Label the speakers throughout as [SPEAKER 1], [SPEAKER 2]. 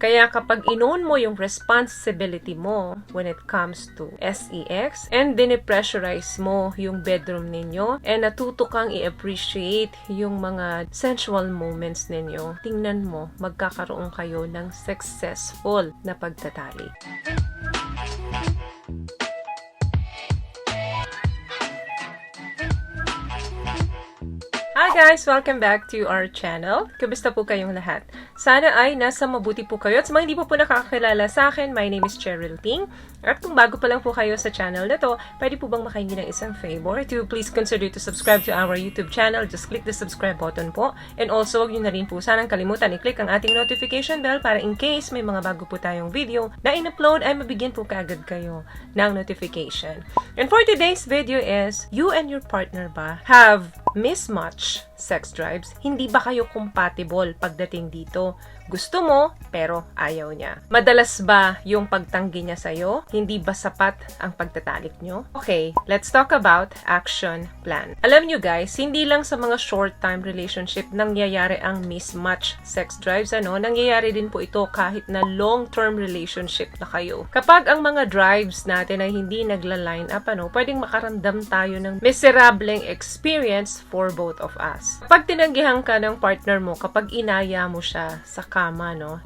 [SPEAKER 1] Kaya kapag inoon mo yung responsibility mo when it comes to sex and dine-pressurize mo yung bedroom ninyo and natuto kang i-appreciate yung mga sensual moments ninyo, tingnan mo, magkakaroon kayo ng successful na pagtatalik. Hi guys! Welcome back to our channel. Kamusta po kayong lahat? Sana ay nasa mabuti po kayo. At sa mga hindi po nakakakilala sa akin, my name is Cheryl Ting. At kung bago pa lang po kayo sa channel na to, pwede po bang makahingi ng isang favor to please consider to subscribe to our YouTube channel. Just click the subscribe button po. And also, huwag nyo na rin po sanang kalimutan i-click ang ating notification bell para in case may mga bago po tayong video na in-upload ay mabigyan po kaagad kayo ng notification. And for today's video is, you and your partner ba have mismatch sex drives? Hindi ba kayo compatible pagdating dito? Gusto mo, pero ayaw niya. Madalas ba yung pagtanggi niya sa'yo? Hindi ba sapat ang pagtatalik nyo? Okay, let's talk about action plan. Alam nyo guys, hindi lang sa mga short-time relationship nangyayari ang mismatch sex drives, nangyayari din po ito kahit na long-term relationship na kayo. Kapag ang mga drives natin ay hindi nagla-line up, pwedeng makaramdam tayo ng miserableng experience for both of us. Kapag tinanggihan ka ng partner mo, kapag inaya mo siya sa kama,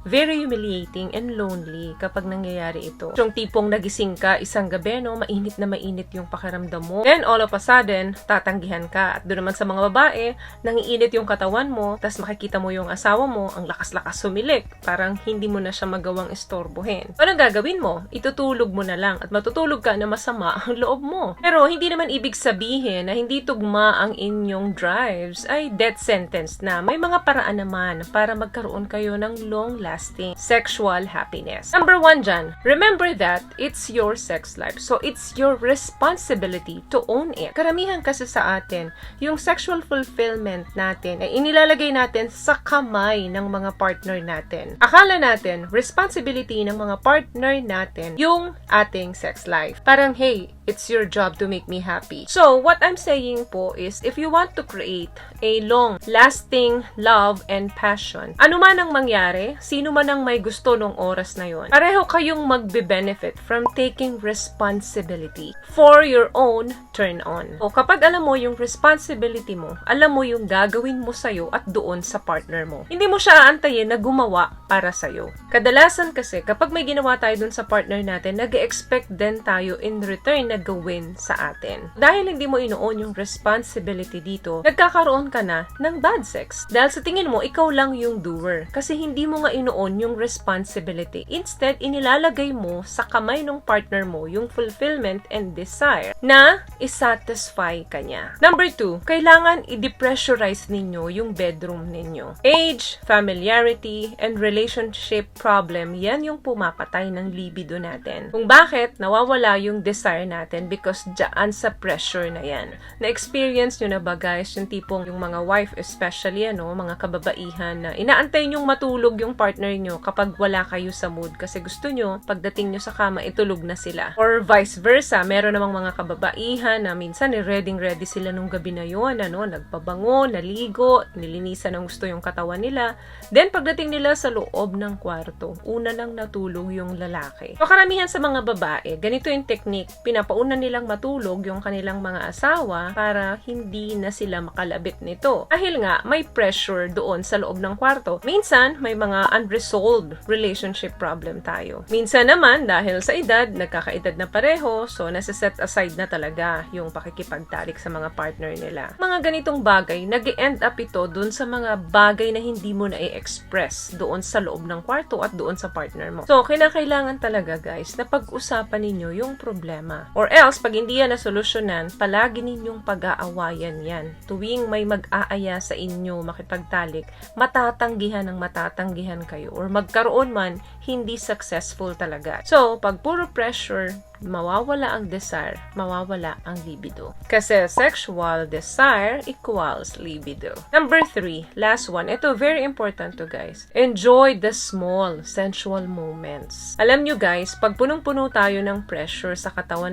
[SPEAKER 1] very humiliating and lonely kapag nangyayari ito. Yung tipong nagising ka isang gabi, mainit na mainit yung pakiramdam mo. Then, all of a sudden, tatanggihan ka. At doon naman sa mga babae, nangiinit yung katawan mo, tas makikita mo yung asawa mo, ang lakas-lakas sumilik. Parang hindi mo na siya magawang istorbohin. Anong gagawin mo? Itutulog mo na lang at matutulog ka na masama ang loob mo. Pero, hindi naman ibig sabihin na hindi tugma ang inyong drives ay death sentence na. May mga paraan naman para magkaroon kayo ng long-lasting sexual happiness. Number 1 dyan, remember that it's your sex life. So, it's your responsibility to own it. Karamihan kasi sa atin, yung sexual fulfillment natin ay inilalagay natin sa kamay ng mga partner natin. Akala natin, responsibility ng mga partner natin yung ating sex life. Parang, hey, it's your job to make me happy. So, what I'm saying po is, if you want to create a long-lasting love and passion, ano man ang mangyari, sino man ang may gusto nung oras na yon, pareho kayong magbe-benefit from taking responsibility for your own turn-on. O kapag alam mo yung responsibility mo, alam mo yung gagawin mo sa'yo at doon sa partner mo. Hindi mo siya aantayin na gumawa para sa'yo. Kadalasan kasi, kapag may ginawa tayo dun sa partner natin, nag-expect din tayo in return na gawin sa atin. Dahil hindi mo inoon yung responsibility dito, nagkakaroon ka na ng bad sex. Dahil sa tingin mo, ikaw lang yung doer. Kasi hindi mo nga inoon yung responsibility. Instead, inilalagay mo sa kamay ng partner mo yung fulfillment and desire na isatisfy ka niya. Number 2, kailangan i-depressurize ninyo yung bedroom ninyo. Age, familiarity, and relationship problem, yan yung pumapatay ng libido natin. Kung bakit nawawala yung desire natin because dyan sa pressure na yan. Na-experience nyo na ba guys, yung tipong yung mga wife especially, mga kababaihan na inaantay nyong matulog yung partner nyo kapag wala kayo sa mood kasi gusto nyo, pagdating nyo sa kama, itulog na sila. Or vice versa, meron namang mga kababaihan na minsan ready sila nung gabi na yun, nagpabango, naligo, nilinisan ng gusto yung katawan nila. Then, pagdating nila sa loob ng kwarto, una nang natulog yung lalaki. So, karamihan sa mga babae, ganito yung technique, pinapauna nilang matulog yung kanilang mga asawa para hindi na sila makalabit nito. Dahil nga, may pressure doon sa loob ng kwarto. Minsan, may mga unresolved relationship problem tayo. Minsan naman, dahil sa edad, nagkakaedad na pareho, so nasa-set aside na talaga yung pakikipagtalik sa mga partner nila. Mga ganitong bagay, nag-end up ito doon sa mga bagay na hindi mo na i-express doon sa loob ng kwarto at doon sa partner mo. So, kinakailangan talaga guys, na pag-usapan ninyo yung problema. Or else, pag hindi yan nasolusyonan, palagi ninyong pag-aawayan yan. Tuwing may mag-aaya sa inyo makipagtalik, matatanggihan kayo or magkaroon man, hindi successful talaga. So, pag puro pressure, mawawala ang desire, mawawala ang libido. Kasi sexual desire equals libido. Number 3, last one. Ito, very important to guys. Enjoy the small sensual moments. Alam nyo guys, pag punong-puno tayo ng pressure sa katawan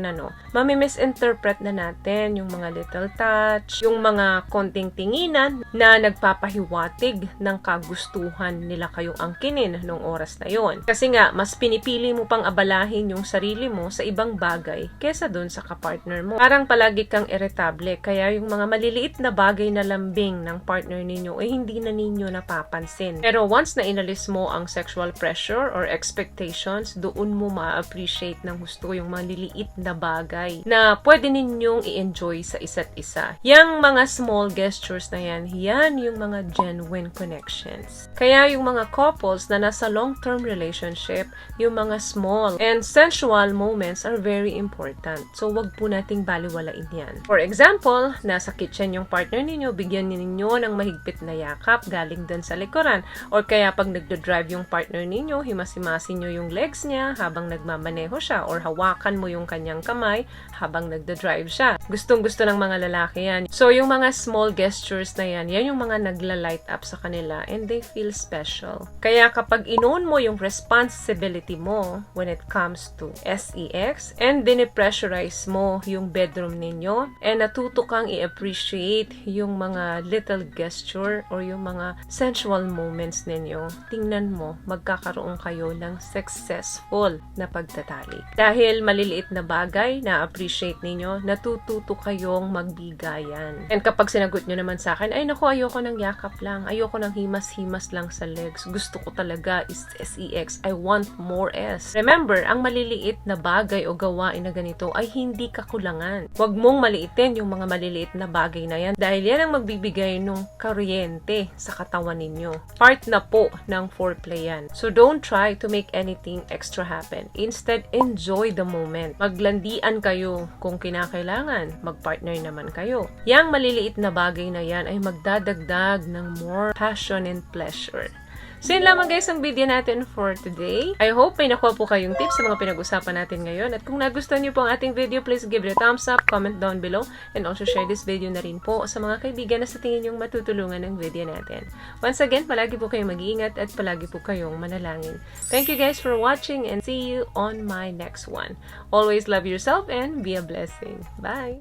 [SPEAKER 1] Mami-misinterpret na natin yung mga little touch, yung mga konting tinginan na nagpapahiwatig ng kagustuhan nila kayong angkinin nung oras na yon. Kasi nga, mas pinipili mo pang abalahin yung sarili mo sa ibang bagay kesa dun sa kapartner mo. Parang palagi kang irritable, kaya yung mga maliliit na bagay na lambing ng partner ninyo ay hindi na ninyo napapansin. Pero once na inalis mo ang sexual pressure or expectations, doon mo ma-appreciate ng gusto yung maliliit na bagay na pwede ninyong i-enjoy sa isa't isa. Yang mga small gestures na yan yung mga genuine connections. Kaya yung mga couples na nasa long-term relationship, yung mga small and sensual moments are very important. So, wag po nating baliwalain yan. For example, nasa kitchen yung partner ninyo, bigyan ninyo ng mahigpit na yakap galing dun sa likuran. Or kaya pag nagdo-drive yung partner ninyo, himas-himasin nyo yung legs niya habang nagmamaneho siya, or hawakan mo yung kanyang kamay habang nagdo-drive siya. Gustong-gusto ng mga lalaki yan. So, yung mga small gestures na yan yung mga nagla-light up sa kanila and they feel special. Kaya kapag inoon mo yung responsibility mo when it comes to sex and dinipressurize mo yung bedroom ninyo and natuto kang i-appreciate yung mga little gesture or yung mga sensual moments ninyo, tingnan mo, magkakaroon kayo ng successful na pagtatalik. Dahil maliliit na bagay na appreciate ninyo, natututo kayong magbigayan. And kapag sinagot nyo naman sa akin, ay naku, ayoko ng yakap lang, ayoko ng himas-himas lang sa legs, gusto ko talaga is sex, I want more S. Remember, ang maliliit na bagay o gawain na ganito ay hindi kakulangan. Huwag mong maliitin yung mga maliliit na bagay na yan dahil yan ang magbibigay ng kuryente sa katawan ninyo. Part na po ng foreplay yan. So don't try to make anything extra happen. Instead, enjoy the moment. Maglandian kayo kung kinakailangan. Magpartner naman kayo. Yang maliliit na bagay na yan ay magdadagdag ng more passion and pleasure. So yun lamang guys ang video natin for today. I hope may nakuha po kayong tips sa mga pinag-usapan natin ngayon. At kung nagustuhan niyo po ang ating video, please give it a thumbs up, comment down below, and also share this video na rin po sa mga kaibigan na sa tingin niyong matutulungan ng video natin. Once again, palagi po kayong mag-iingat at palagi po kayong manalangin. Thank you guys for watching and see you on my next one. Always love yourself and be a blessing. Bye!